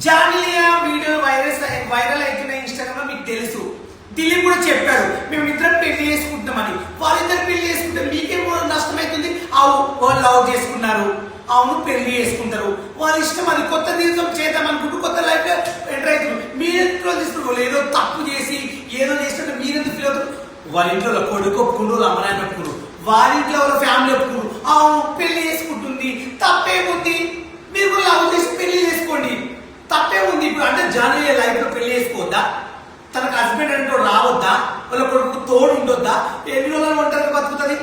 జానియా video viral అవుతున్న Instagram లో మీకు తెలుసు. దిలీప్ కూడా చెప్పాడు మేము ఇద్దరం పెళ్లి చేసుకుంటామని. వాళ్ళిద్దరు పెళ్లి చేసుకుంటే మీకేం నష్టమవుతుంది? వాళ్ళు లవ్ చేసుకున్నారు, అవును పెళ్లి చేసుకుంటారు, వాళ్ళ ఇష్టం, అది కొత్త జీవితం చేద్దాం అనుకుంటూ కొత్త లైఫ్ లో ఎంటర్ అవుతారు. మీరెందుకు తీసుకుంటారు? ఏదో తప్పు చేసి ఏదో చేసినట్టు మీరెందుకు ఫీల్ అవుతారు? వాళ్ళ ఇంట్లో కొడుకు ఒప్పుకుంటారు, అమ్మనాయన ఒప్పుకున్నారు, వాళ్ళ ఇంట్లో వాళ్ళ ఫ్యామిలీ ఒప్పుకున్నారు, అవును పెళ్లి చేసుకుంటుంది, తప్పేముంది? మీరు కూడా లవ్ చేసి పెళ్లి చేసుకోండి, తప్పేముంది? ఇప్పుడు అంటే జానియా లైఫ్ లో పెళ్లి చేసుకోవద్దా? తనకు హస్బెండ్ అంటే రావద్దా? వాళ్ళ కొడుకు తోడు ఉండొద్దా? ఎన్ని రోజులు ఒంటరిగా బతుకుతుంది?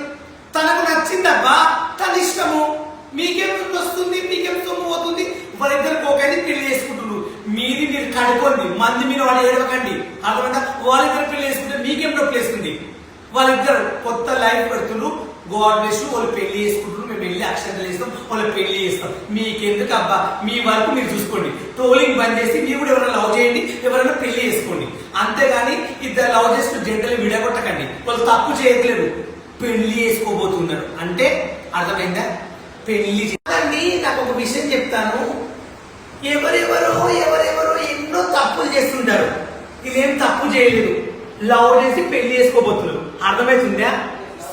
తనకు నచ్చిందబ్బా, తన ఇష్టము, మీకేం వస్తుంది, మీకేం సొమ్ము పోతుంది? వాళ్ళిద్దరికి ఒకటి పెళ్లి చేసుకుంటున్నారు, మీది మీరు కడుకోండి, మంది మీరు వాళ్ళు ఏడవకండి, అర్థమైందా? వాళ్ళిద్దరు పెళ్లి చేసుకుంటే మీకేం డబ్బులు వేస్తుంది? వాళ్ళిద్దరు కొత్త లైఫ్ పెడుతున్నారు, గాడ్ బ్లెస్ యు. వాళ్ళు పెళ్లి చేసుకుంటున్నారు, మేము వెళ్ళి అక్షంతలు వేస్తాం, వాళ్ళు పెళ్లి చేస్తాం. మీకెందుకు అబ్బా? మీ వరకు మీరు చూసుకోండి, ట్రోలింగ్ బంద్ చేసి మీరు కూడా ఎవరైనా లవ్ చేయండి, ఎవరైనా పెళ్లి చేసుకోండి. అంతేగాని ఇద్దరు లవ్ చేసుకుని జంటలు విడగొట్టకండి. వాళ్ళు తప్పు చేయట్లేదు, పెళ్లి చేసుకోబోతున్నారు అంటే అర్థమైందా? పెళ్లి చేయండి. నాకు ఒక విషయం చెప్తాను, ఎవరెవరో ఎన్నో తప్పులు చేస్తుంటారు, ఇదేం తప్పు చేయలేదు, లవ్ చేసి పెళ్లి చేసుకోబోతున్నారు. అర్థమవుతుందా?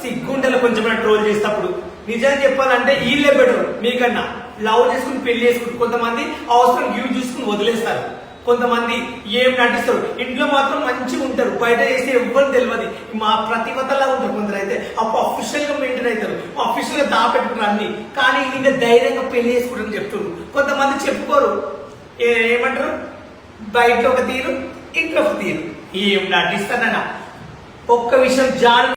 సిగ్గుంటలో కొంచెం ట్రోల్ చేసేటప్పుడు నిజంగా చెప్పాలంటే వీళ్ళే బెటర్ మీకన్నా. లవ్ చేసుకుని పెళ్లి చేసుకుని కొంతమంది అవసరం యూజ్ చూసుకుని వదిలేస్తారు, కొంతమంది ఏం నటిస్తారు, ఇంట్లో మాత్రం మంచిగా ఉంటారు, బయట చేసి ఎవ్వరు తెలియదు, మా ప్రతిభతలా ఉంటారు. కొందరు అయితే అప్పుడు అఫీషియల్ గా మెయింటైన్ అవుతారు, అఫీషియల్ గా దాపెట్టుకున్నారు అన్ని, కానీ ఇంకా ధైర్యంగా పెళ్లి చేసుకుంటారని చెప్తున్నారు. కొంతమంది చెప్పుకోరు, ఏమంటారు, బయట ఒక తీరు, ఇంట్లో ఒక తీరు, ఏం నటిస్తానన్నా. ఒక్క విషయం జాన్